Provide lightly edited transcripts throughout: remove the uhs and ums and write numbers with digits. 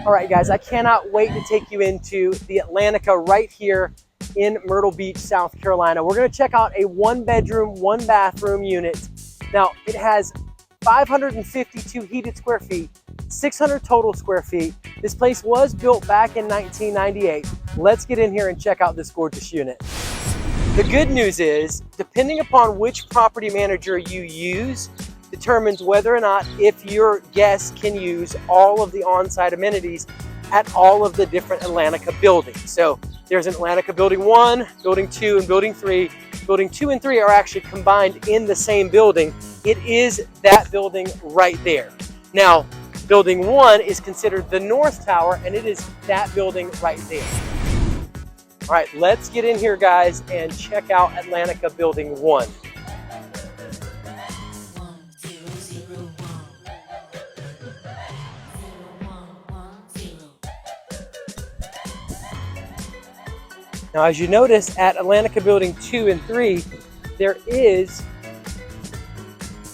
All right, guys, I cannot wait to take you into the Atlantica right here in Myrtle Beach, South Carolina. We're gonna check out a 1-bedroom, 1-bathroom unit. Now, it has 552 heated square feet, 600 total square feet. This place was built back in 1998. Let's get in here and check out this gorgeous unit. The good news is, depending upon which property manager you use, determines whether or not if your guests can use all of the on-site amenities at all of the different Atlantica buildings. So there's an Atlantica Building 1, Building 2, and Building 3. Building 2 and 3 are actually combined in the same building. It is that building right there. Now, Building 1 is considered the North Tower, and it is that building right there. All right, let's get in here, guys, and check out Atlantica Building 1. Now, as you notice at Atlantica Building 2 and 3, there is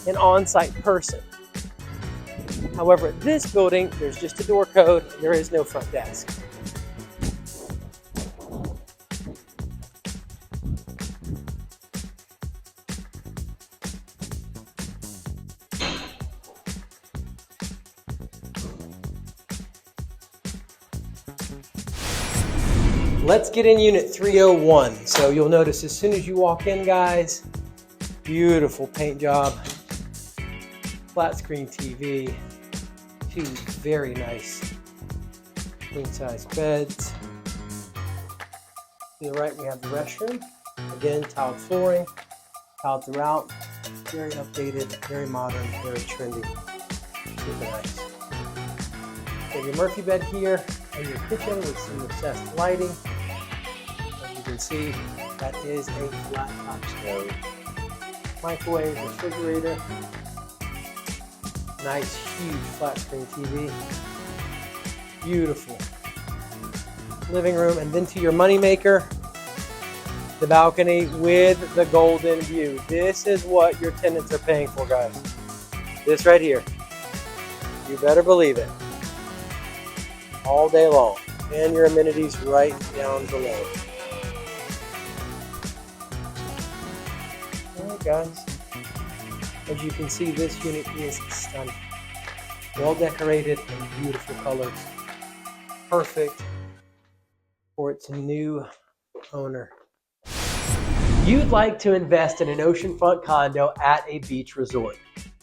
an on-site person. However, at this building, there's just a door code. There is no front desk. Let's get in unit 301. So you'll notice as soon as you walk in, guys, beautiful paint job, flat screen TV, 2 very nice queen size beds. To the right, we have the restroom. Again, tiled flooring, tiled throughout, very updated, very modern, very trendy, super nice. You have your Murphy bed here and your kitchen with some recessed lighting. As you can see, that is a flat top stove. Microwave, refrigerator, nice huge flat screen TV, beautiful living room, and then to your moneymaker, the balcony with the golden view. This is what your tenants are paying for, guys. This right here. You better believe it. All day long. And your amenities right down below. Alright, guys. As you can see, this unit is stunning. Well decorated and beautiful colors. Perfect for its new owner. You'd like to invest in an oceanfront condo at a beach resort.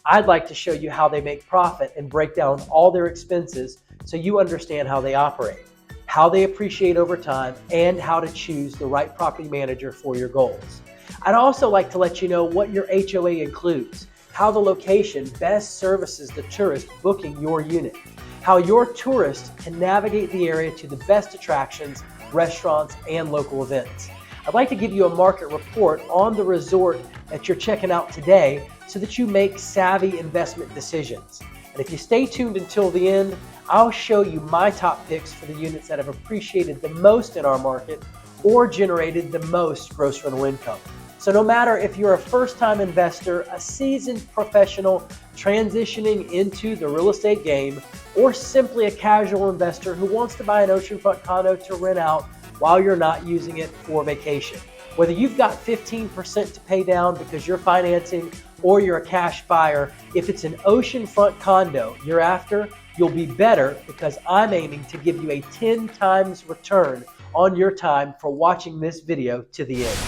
I'd like to show you how they make profit and break down all their expenses so you understand how they operate, how they appreciate over time, and how to choose the right property manager for your goals. I'd also like to let you know what your HOA includes, how the location best services the tourist booking your unit, how your tourist can navigate the area to the best attractions, restaurants, and local events. I'd like to give you a market report on the resort that you're checking out today so that you make savvy investment decisions. And if you stay tuned until the end, I'll show you my top picks for the units that have appreciated the most in our market or generated the most gross rental income. So no matter if you're a first-time investor, a seasoned professional transitioning into the real estate game, or simply a casual investor who wants to buy an oceanfront condo to rent out while you're not using it for vacation. Whether you've got 15% to pay down because you're financing or you're a cash buyer, if it's an oceanfront condo you're after, you'll be better because I'm aiming to give you a 10 times return on your time for watching this video to the end.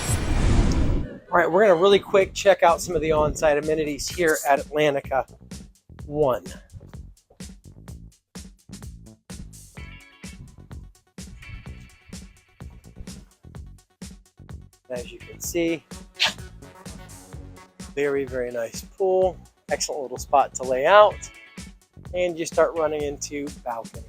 All right, we're gonna really quick check out some of the on-site amenities here at Atlantica 1. As you can see, very, very nice pool, excellent little spot to lay out, and you start running into balconies.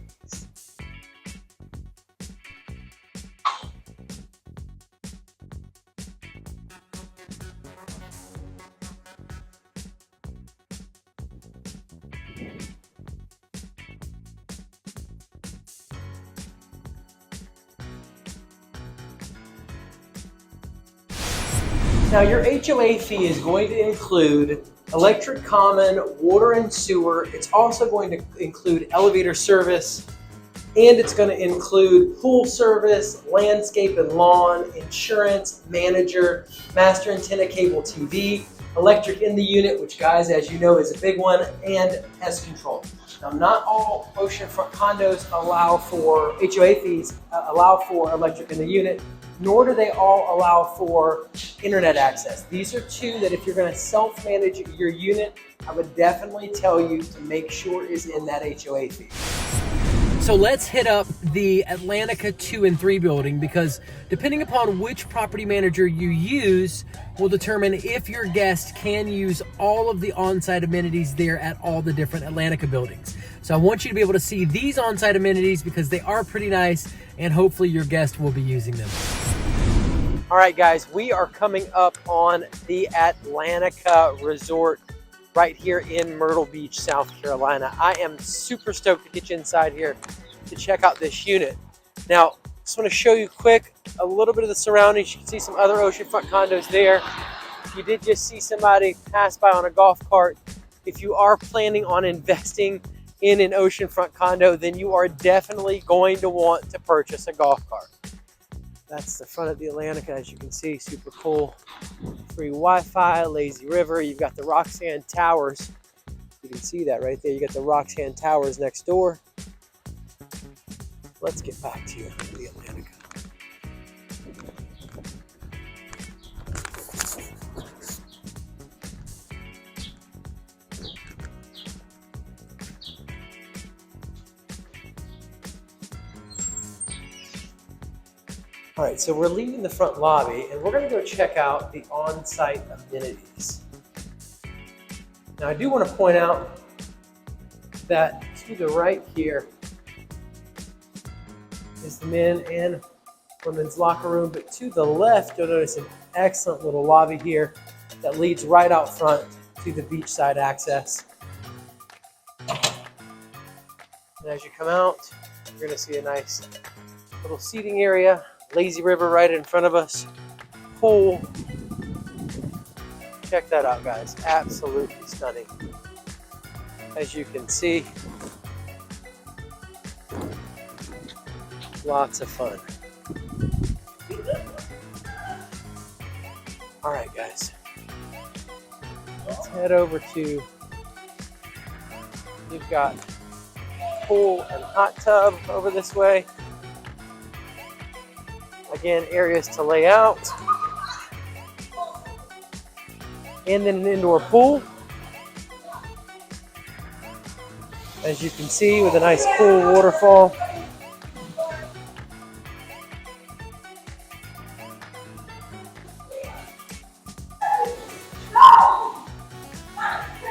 Now your HOA fee is going to include electric common, water and sewer. It's also going to include elevator service, And it's going to include pool service, landscape and lawn, insurance, manager, master antenna cable TV, electric in the unit, which guys, as you know, is a big one, and pest control. Now, not all oceanfront condos allow for HOA fees, allow for electric in the unit, nor do they all allow for internet access. These are two that if you're going to self-manage your unit, I would definitely tell you to make sure is in that HOA fee. So let's hit up the Atlantica 2 and 3 building, because depending upon which property manager you use will determine if your guest can use all of the on-site amenities there at all the different Atlantica buildings. So I want you to be able to see these on-site amenities because they are pretty nice, and hopefully your guest will be using them. All right, guys, we are coming up on the Atlantica Resort right here in Myrtle Beach, South Carolina. I am super stoked to get you inside here to check out this unit. Now, just want to show you quick a little bit of the surroundings. You can see some other oceanfront condos there. You did just see somebody pass by on a golf cart. If you are planning on investing in an oceanfront condo, then you are definitely going to want to purchase a golf cart. That's the front of the Atlantica, as you can see, super cool. Free Wi-Fi, lazy river. You've got the Roxanne Towers. You can see that right there. You got the Roxanne Towers next door. Let's get back to the Atlantica. All right, so we're leaving the front lobby and we're going to go check out the on-site amenities. Now, I do want to point out that to the right here is the men and women's locker room, but to the left, you'll notice an excellent little lobby here that leads right out front to the beachside access. And as you come out, you're going to see a nice little seating area. Lazy river right in front of us. Pool. Check that out, guys. Absolutely stunning. As you can see, lots of fun. All right, guys. Let's head over to, you've got pool and hot tub over this way. Again, areas to lay out. And then an indoor pool. As you can see, with a nice cool waterfall.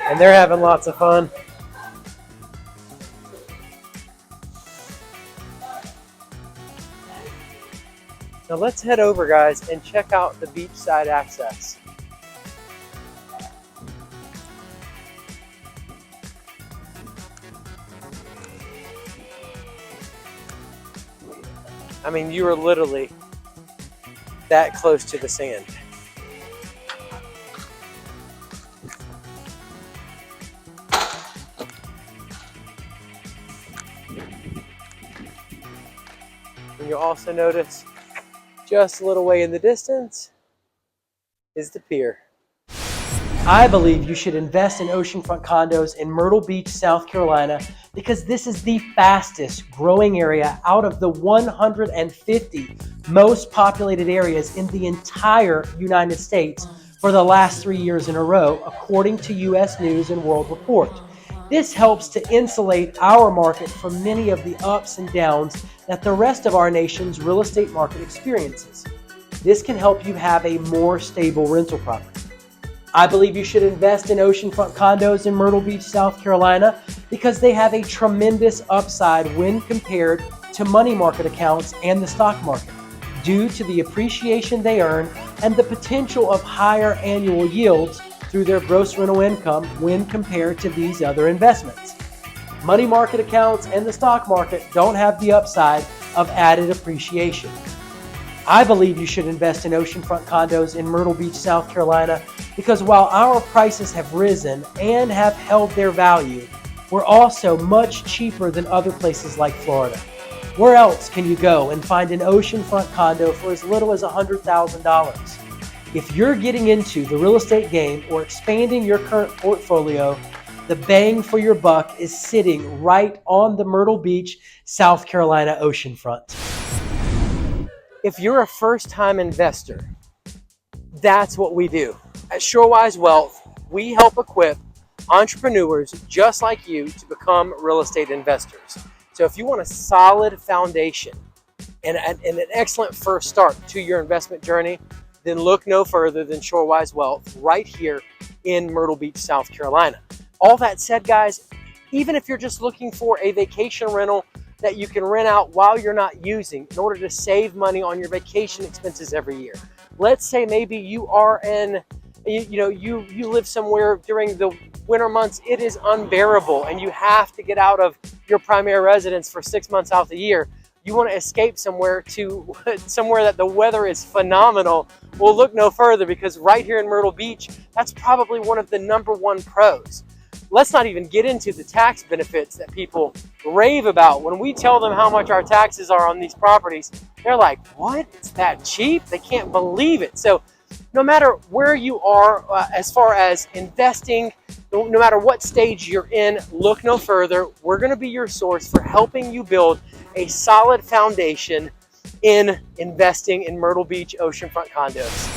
And they're having lots of fun. Now let's head over, guys, and check out the beachside access. I mean, you are literally that close to the sand. And you'll also notice just a little way in the distance is the pier. I believe you should invest in oceanfront condos in Myrtle Beach, South Carolina, because this is the fastest growing area out of the 150 most populated areas in the entire United States for the last 3 years in a row, according to U.S. News and World Report. This helps to insulate our market from many of the ups and downs that the rest of our nation's real estate market experiences. This can help you have a more stable rental property. I believe you should invest in oceanfront condos in Myrtle Beach, South Carolina, because they have a tremendous upside when compared to money market accounts and the stock market, due to the appreciation they earn and the potential of higher annual yields through their gross rental income when compared to these other investments. Money market accounts and the stock market don't have the upside of added appreciation. I believe you should invest in oceanfront condos in Myrtle Beach, South Carolina, because while our prices have risen and have held their value, we're also much cheaper than other places like Florida. Where else can you go and find an oceanfront condo for as little as $100,000? If you're getting into the real estate game or expanding your current portfolio, the bang for your buck is sitting right on the Myrtle Beach, South Carolina oceanfront. If you're a first-time investor, that's what we do. At SureWise Wealth, we help equip entrepreneurs just like you to become real estate investors. So if you want a solid foundation and an excellent first start to your investment journey, then look no further than SureWise Wealth right here in Myrtle Beach, South Carolina. All that said, guys, even if you're just looking for a vacation rental that you can rent out while you're not using in order to save money on your vacation expenses every year. Let's say maybe you are you live somewhere during the winter months, it is unbearable and you have to get out of your primary residence for 6 months out of the year. You want to escape somewhere that the weather is phenomenal. Well, look no further, because right here in Myrtle Beach, that's probably one of the #1 pros. Let's not even get into the tax benefits that people rave about. When we tell them how much our taxes are on these properties, they're like, what? It's that cheap? They can't believe it. So no matter where you are as far as investing, no matter what stage you're in, look no further. We're going to be your source for helping you build a solid foundation in investing in Myrtle Beach oceanfront condos.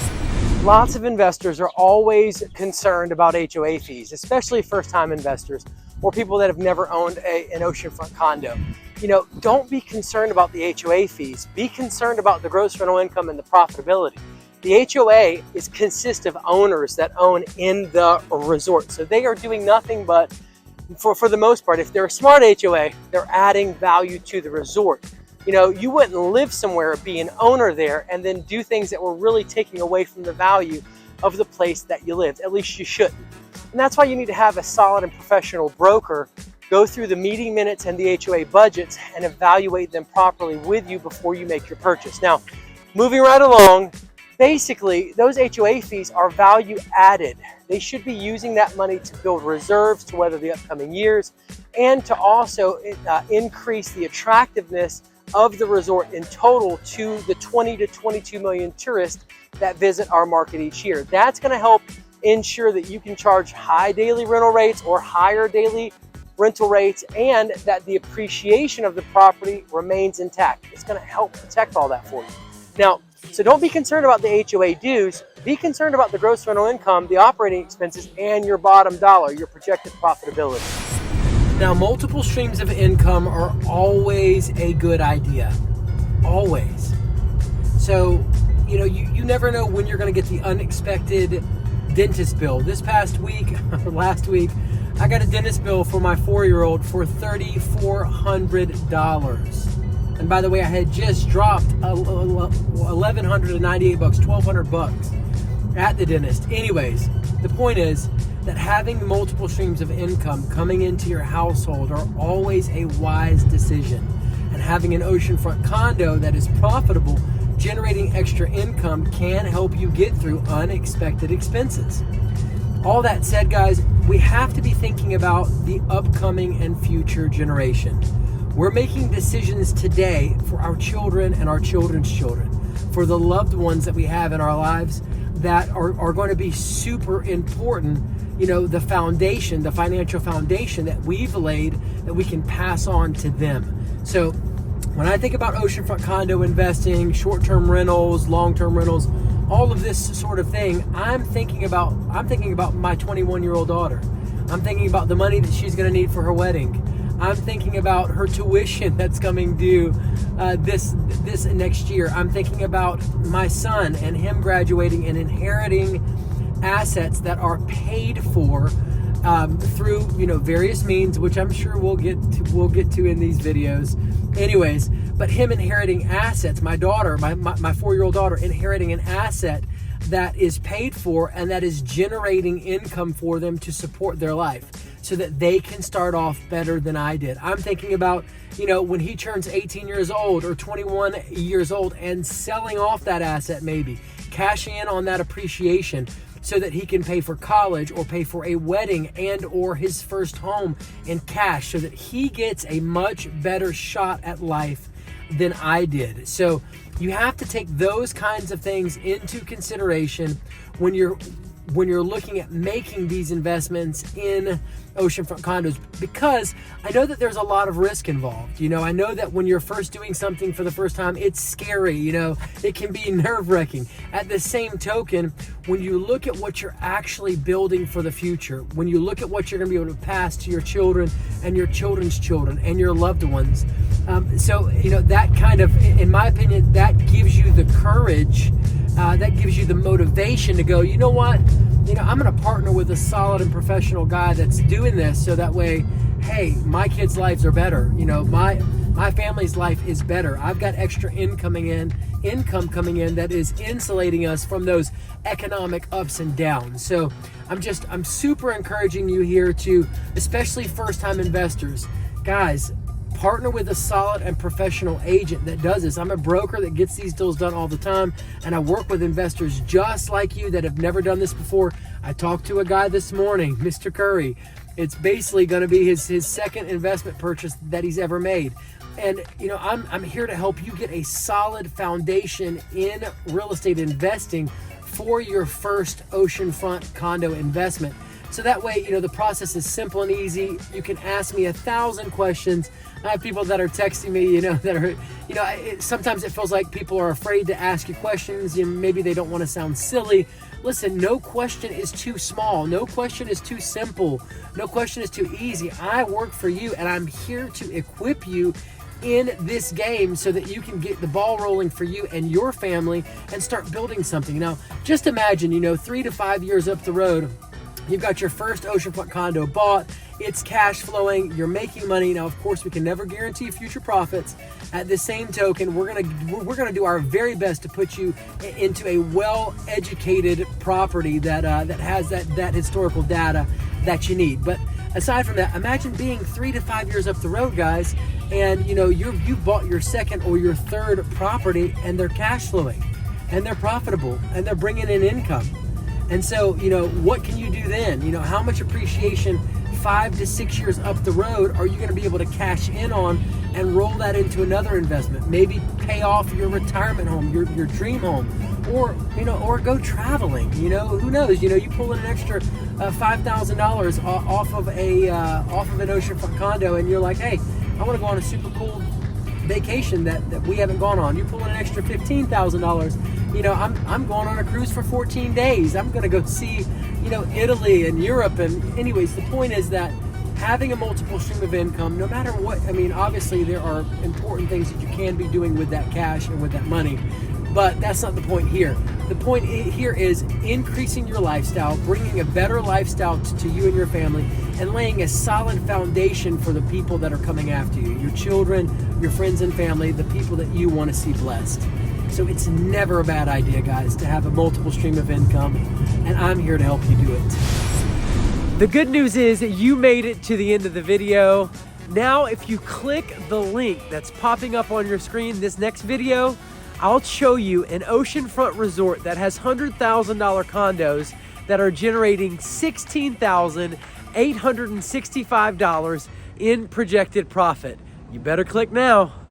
Lots of investors are always concerned about HOA fees, especially first-time investors or people that have never owned an oceanfront condo. Don't be concerned about the HOA fees. Be concerned about the gross rental income and the profitability. The HOA consists of owners that own in the resort. So they are doing nothing but, for the most part, if they're a smart HOA, they're adding value to the resort. You wouldn't live somewhere, be an owner there, and then do things that were really taking away from the value of the place that you lived. At least you shouldn't. And that's why you need to have a solid and professional broker go through the meeting minutes and the HOA budgets and evaluate them properly with you before you make your purchase. Now, moving right along, basically, those HOA fees are value added. They should be using that money to build reserves to weather the upcoming years and to also increase the attractiveness of the resort in total to the 20 to 22 million tourists that visit our market each year. That's going to help ensure that you can charge high daily rental rates or higher daily rental rates, and that the appreciation of the property remains intact. It's going to help protect all that for you. Now, so don't be concerned about the HOA dues. Be concerned about the gross rental income, the operating expenses, and your bottom dollar, your projected profitability. Now, multiple streams of income are always a good idea. Always. So, you never know when you're going to get the unexpected dentist bill. This past week, or last week, I got a dentist bill for my 4-year-old for $3,400. And by the way, I had just dropped $1,198, $1,200 at the dentist. Anyways, the point is that having multiple streams of income coming into your household are always a wise decision. And having an oceanfront condo that is profitable, generating extra income, can help you get through unexpected expenses. All that said, guys, we have to be thinking about the upcoming and future generation. We're making decisions today for our children and our children's children, for the loved ones that we have in our lives that are going to be super important. The foundation, the financial foundation that we've laid, that we can pass on to them. So when I think about oceanfront condo investing, short-term rentals, long-term rentals, all of this sort of thing, I'm thinking about my 21-year-old daughter. I'm thinking about the money that she's going to need for her wedding. I'm thinking about her tuition that's coming due this next year. I'm thinking about my son and him graduating and inheriting assets that are paid for through various means, which I'm sure we'll get to in these videos. Anyways, but him inheriting assets, my daughter, my 4-year-old daughter, inheriting an asset that is paid for and that is generating income for them to support their life, so that they can start off better than I did. I'm thinking about, when he turns 18 years old or 21 years old and selling off that asset, maybe cashing in on that appreciation so that he can pay for college or pay for a wedding and or his first home in cash, so that he gets a much better shot at life than I did. So you have to take those kinds of things into consideration when you're looking at making these investments in oceanfront condos, because I know that there's a lot of risk involved. I know that when you're first doing something for the first time, it's scary, it can be nerve-wracking. At the same token, when you look at what you're actually building for the future, when you look at what you're going to be able to pass to your children and your children's children and your loved ones, that kind of, in my opinion, that gives you the courage, that gives you the motivation to go, you know what? I'm going to partner with a solid and professional guy that's doing this, so that way, hey, my kids' lives are better. My family's life is better. I've got extra income coming in that is insulating us from those economic ups and downs. So I'm super encouraging you here to, especially first-time investors, guys, partner with a solid and professional agent that does this. I'm a broker that gets these deals done all the time, and I work with investors just like you that have never done this before. I talked to a guy this morning, Mr. Curry. It's basically going to be his second investment purchase that he's ever made. And I'm here to help you get a solid foundation in real estate investing for your first oceanfront condo investment. So that way, the process is simple and easy. You can ask me 1,000 questions. I have people that are texting me, that are, sometimes it feels like people are afraid to ask you questions. Maybe they don't want to sound silly. Listen, no question is too small. No question is too simple. No question is too easy. I work for you, and I'm here to equip you in this game so that you can get the ball rolling for you and your family and start building something. Now, just imagine, 3 to 5 years up the road, you've got your first oceanfront condo bought, it's cash flowing, you're making money. Now, of course, we can never guarantee future profits. At the same token, we're gonna do our very best to put you into a well-educated property that has that historical data that you need. But aside from that, imagine being 3 to 5 years up the road, guys, and you bought your second or your third property, and they're cash flowing, and they're profitable, and they're bringing in income. And so, what can you do then? How much appreciation 5 to 6 years up the road are you going to be able to cash in on and roll that into another investment? Maybe pay off your retirement home, your dream home, or go traveling. Who knows? You pull in an extra $5,000 off of an oceanfront condo, and you're like, hey, I want to go on a super cool vacation that we haven't gone on. You pull in an extra $15,000. I'm going on a cruise for 14 days. I'm going to go see, Italy and Europe. And anyways, the point is that having a multiple stream of income, no matter what, obviously there are important things that you can be doing with that cash and with that money, but that's not the point here. The point here is increasing your lifestyle, bringing a better lifestyle to you and your family, and laying a solid foundation for the people that are coming after you, your children, your friends and family, the people that you want to see blessed. So it's never a bad idea, guys, to have a multiple stream of income, and I'm here to help you do it. The good news is that you made it to the end of the video. Now, if you click the link that's popping up on your screen, this next video, I'll show you an oceanfront resort that has $100,000 condos that are generating $16,865 in projected profit. You better click now.